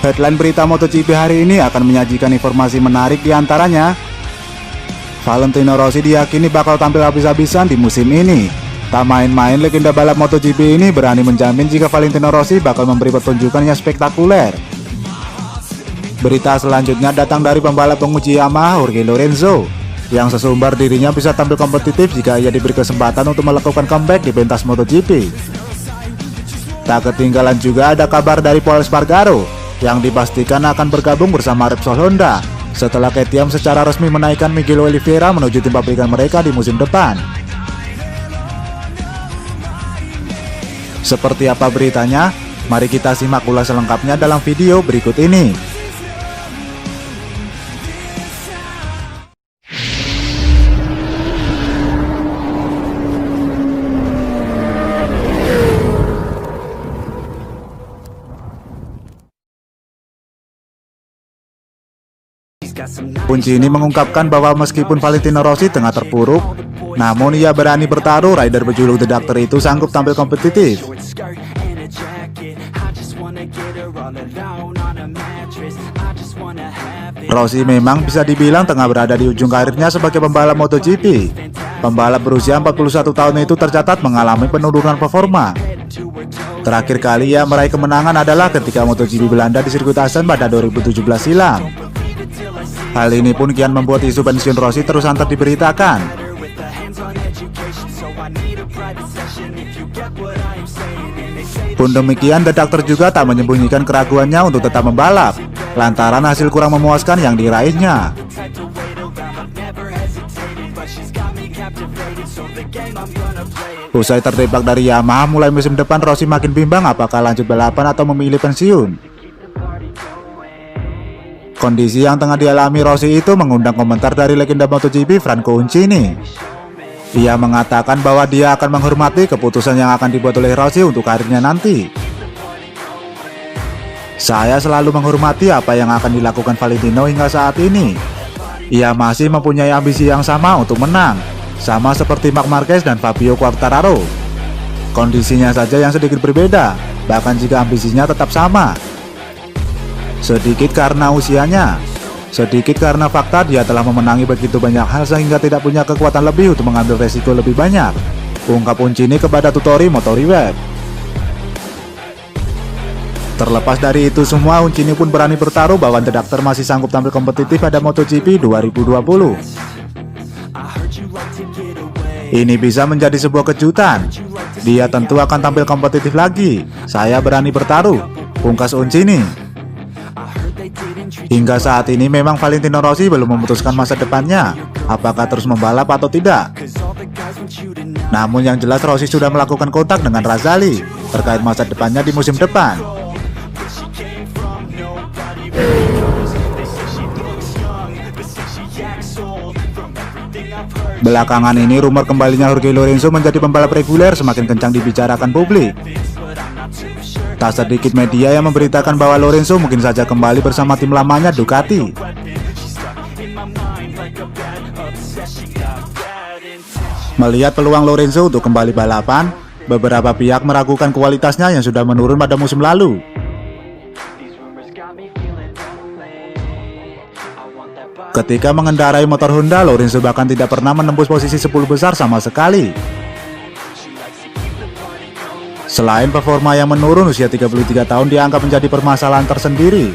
Headline berita MotoGP hari ini akan menyajikan informasi menarik diantaranya. Valentino Rossi diyakini bakal tampil habis-habisan di musim ini. Tak main-main, legenda balap MotoGP ini berani menjamin jika Valentino Rossi bakal memberi pertunjukan yang spektakuler. Berita selanjutnya datang dari pembalap penguji Yamaha Jorge Lorenzo, yang sesumbar dirinya bisa tampil kompetitif jika ia diberi kesempatan untuk melakukan comeback di pentas MotoGP. Tak ketinggalan juga ada kabar dari Pol Espargaro, yang dipastikan akan bergabung bersama Repsol Honda setelah KTM secara resmi menaikkan Miguel Oliveira menuju tim pabrikan mereka di musim depan. Seperti apa beritanya? Mari kita simak ulas selengkapnya dalam video berikut ini. Kunci ini mengungkapkan bahwa meskipun Valentino Rossi tengah terpuruk, namun ia berani bertaruh. Rider berjuluk The Doctor itu sanggup tampil kompetitif. Rossi memang bisa dibilang tengah berada di ujung karirnya sebagai pembalap MotoGP. Pembalap berusia 41 tahun itu tercatat mengalami penurunan performa. Terakhir kali ia meraih kemenangan adalah ketika MotoGP Belanda di sirkuit Assen pada 2017 silam. Hal ini pun kian membuat isu pensiun Rossi terus santer diberitakan. Pun demikian, The Doctor juga tak menyembunyikan keraguannya untuk tetap membalap, lantaran hasil kurang memuaskan yang diraihnya. Usai terdepak dari Yamaha mulai musim depan, Rossi makin bimbang apakah lanjut balapan atau memilih pensiun. Kondisi yang tengah dialami Rossi itu mengundang komentar dari legenda MotoGP Franco Uncini. Ia mengatakan bahwa dia akan menghormati keputusan yang akan dibuat oleh Rossi untuk karirnya nanti. Saya selalu menghormati apa yang akan dilakukan Valentino hingga saat ini. Ia masih mempunyai ambisi yang sama untuk menang, sama seperti Marc Marquez dan Fabio Quartararo. Kondisinya saja yang sedikit berbeda, bahkan jika ambisinya tetap sama. Sedikit karena usianya, sedikit karena fakta dia telah memenangi begitu banyak hal sehingga tidak punya kekuatan lebih untuk mengambil resiko lebih banyak, ungkap Uncini kepada Tutori Motori Web. Terlepas dari itu semua, Uncini pun berani bertaruh bahwa The Doctor masih sanggup tampil kompetitif pada MotoGP 2020. Ini bisa menjadi sebuah kejutan. Dia tentu akan tampil kompetitif lagi. Saya berani bertaruh, pungkas Uncini. Hingga saat ini memang Valentino Rossi belum memutuskan masa depannya, apakah terus membalap atau tidak. Namun yang jelas Rossi sudah melakukan kontak dengan Razali terkait masa depannya di musim depan. Belakangan ini rumor kembalinya Jorge Lorenzo menjadi pembalap reguler semakin kencang dibicarakan publik. Tak sedikit media yang memberitakan bahwa Lorenzo mungkin saja kembali bersama tim lamanya Ducati. Melihat peluang Lorenzo untuk kembali balapan, beberapa pihak meragukan kualitasnya yang sudah menurun pada musim lalu. Ketika mengendarai motor Honda, Lorenzo bahkan tidak pernah menembus posisi 10 besar sama sekali. Selain performa yang menurun, usia 33 tahun dianggap menjadi permasalahan tersendiri.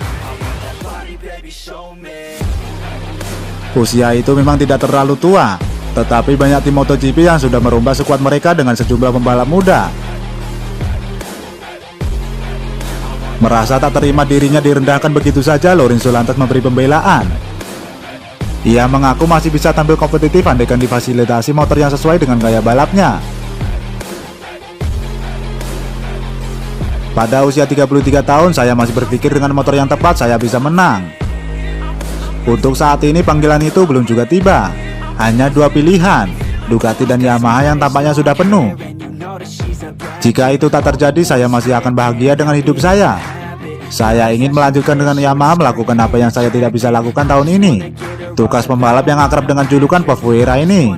Usia itu memang tidak terlalu tua, tetapi banyak tim MotoGP yang sudah merubah skuad mereka dengan sejumlah pembalap muda. Merasa tak terima dirinya direndahkan begitu saja, Lorenzo lantas memberi pembelaan. Ia mengaku masih bisa tampil kompetitif andaikan difasilitasi motor yang sesuai dengan gaya balapnya. Pada usia 33 tahun, saya masih berpikir dengan motor yang tepat saya bisa menang. Untuk saat ini panggilan itu belum juga tiba. Hanya dua pilihan, Ducati dan Yamaha yang tampaknya sudah penuh. Jika itu tak terjadi, saya masih akan bahagia dengan hidup saya. Saya ingin melanjutkan dengan Yamaha melakukan apa yang saya tidak bisa lakukan tahun ini. Tugas pembalap yang akrab dengan julukan Pofuera ini.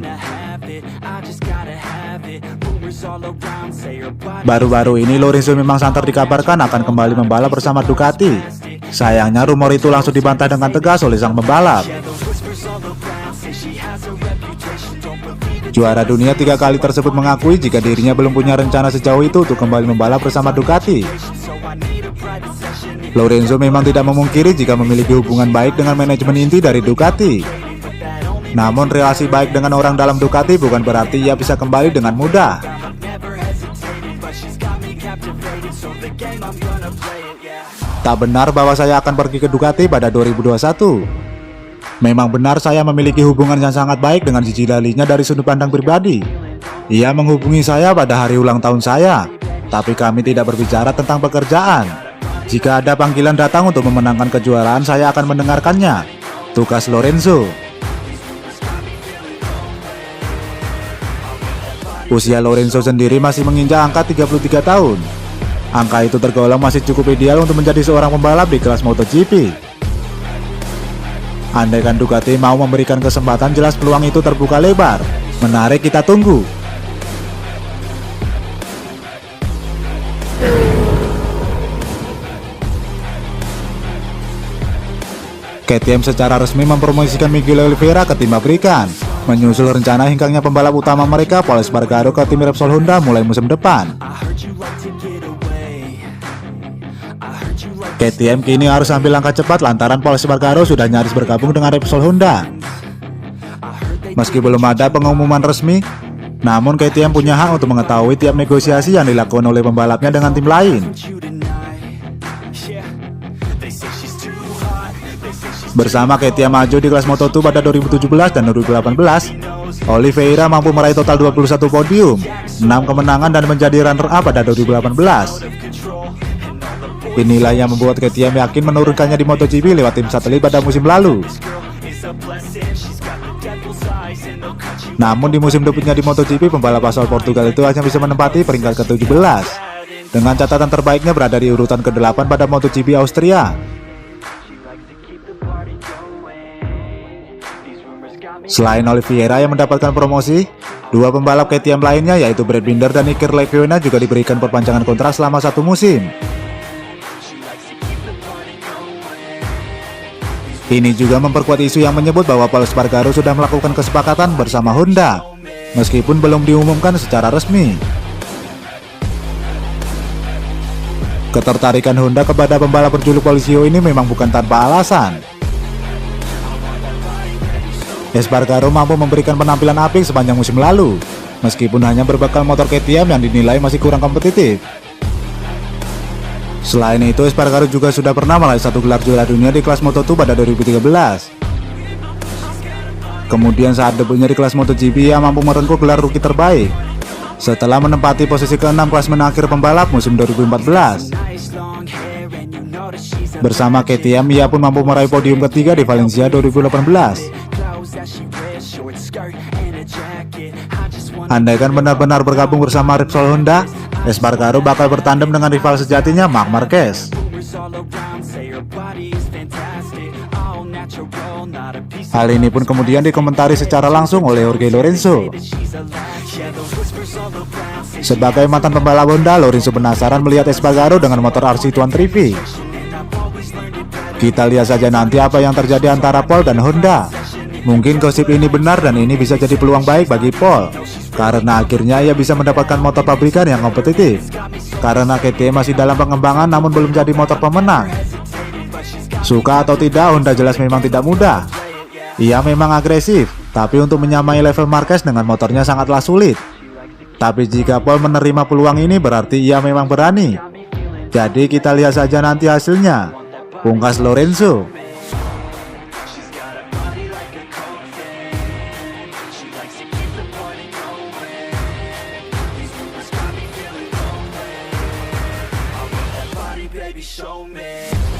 Baru-baru ini Lorenzo memang santer dikabarkan akan kembali membalap bersama Ducati. Sayangnya rumor itu langsung dibantah dengan tegas oleh sang pembalap. Juara dunia 3 kali tersebut mengakui jika dirinya belum punya rencana sejauh itu untuk kembali membalap bersama Ducati. Lorenzo memang tidak memungkiri jika memiliki hubungan baik dengan manajemen inti dari Ducati. Namun relasi baik dengan orang dalam Ducati bukan berarti ia bisa kembali dengan mudah. Tak benar bahwa saya akan pergi ke Ducati pada 2021. Memang benar saya memiliki hubungan yang sangat baik dengan Gigi Dalinya dari sudut pandang pribadi. Ia menghubungi saya pada hari ulang tahun saya, tapi kami tidak berbicara tentang pekerjaan. Jika ada panggilan datang untuk memenangkan kejuaraan, saya akan mendengarkannya. Tugas Lorenzo. Usia Lorenzo sendiri masih menginjak angka 33 tahun. Angka itu tergolong masih cukup ideal untuk menjadi seorang pembalap di kelas MotoGP. Andaikan Ducati mau memberikan kesempatan, jelas peluang itu terbuka lebar. Menarik kita tunggu. KTM secara resmi mempromosikan Miguel Oliveira ke tim pabrikan, menyusul rencana hengkangnya pembalap utama mereka Pol Espargaro ke tim Repsol Honda mulai musim depan. KTM kini harus ambil langkah cepat lantaran Pol Espargaro sudah nyaris bergabung dengan Repsol Honda. Meski belum ada pengumuman resmi, namun KTM punya hak untuk mengetahui tiap negosiasi yang dilakukan oleh pembalapnya dengan tim lain. Bersama KTM maju di kelas Moto2 pada 2017 dan 2018, Oliveira mampu meraih total 21 podium, 6 kemenangan dan menjadi runner-up pada 2018. Inilah yang membuat KTM yakin menurunkannya di MotoGP lewat tim satelit pada musim lalu. Namun di musim debutnya di MotoGP, pembalap asal Portugal itu hanya bisa menempati peringkat ke-17, dengan catatan terbaiknya berada di urutan ke-8 pada MotoGP Austria. Selain Oliveira yang mendapatkan promosi, dua pembalap KTM lainnya yaitu Brad Binder dan Iker Lecuona juga diberikan perpanjangan kontrak selama 1 musim. Ini juga memperkuat isu yang menyebut bahwa Pol Espargaro sudah melakukan kesepakatan bersama Honda, meskipun belum diumumkan secara resmi. Ketertarikan Honda kepada pembalap berjuluk Polizio ini memang bukan tanpa alasan. Espargaro mampu memberikan penampilan apik sepanjang musim lalu, meskipun hanya berbekal motor KTM yang dinilai masih kurang kompetitif. Selain itu, Espargaro juga sudah pernah meraih 1 gelar juara dunia di kelas Moto2 pada 2013. Kemudian saat debutnya di kelas MotoGP, ia mampu merengkuh gelar rookie terbaik, setelah menempati posisi ke-6 klasemen akhir pembalap musim 2014. Bersama KTM, ia pun mampu meraih podium ketiga di Valencia 2018. Andaikan benar-benar bergabung bersama Repsol Honda, Espargaro bakal bertandem dengan rival sejatinya Marc Marquez. Hal ini pun kemudian dikomentari secara langsung oleh Jorge Lorenzo. Sebagai mantan pembalap Honda, Lorenzo penasaran melihat Espargaro dengan motor RC123V. Kita lihat saja nanti apa yang terjadi antara Pol dan Honda. Mungkin gosip ini benar dan ini bisa jadi peluang baik bagi Pol, karena akhirnya ia bisa mendapatkan motor pabrikan yang kompetitif. Karena KTM masih dalam pengembangan namun belum jadi motor pemenang. Suka atau tidak, Honda jelas memang tidak mudah. Ia memang agresif, tapi untuk menyamai level Marquez dengan motornya sangatlah sulit. Tapi jika Pol menerima peluang ini berarti ia memang berani. Jadi kita lihat saja nanti hasilnya, pungkas Lorenzo. Show me.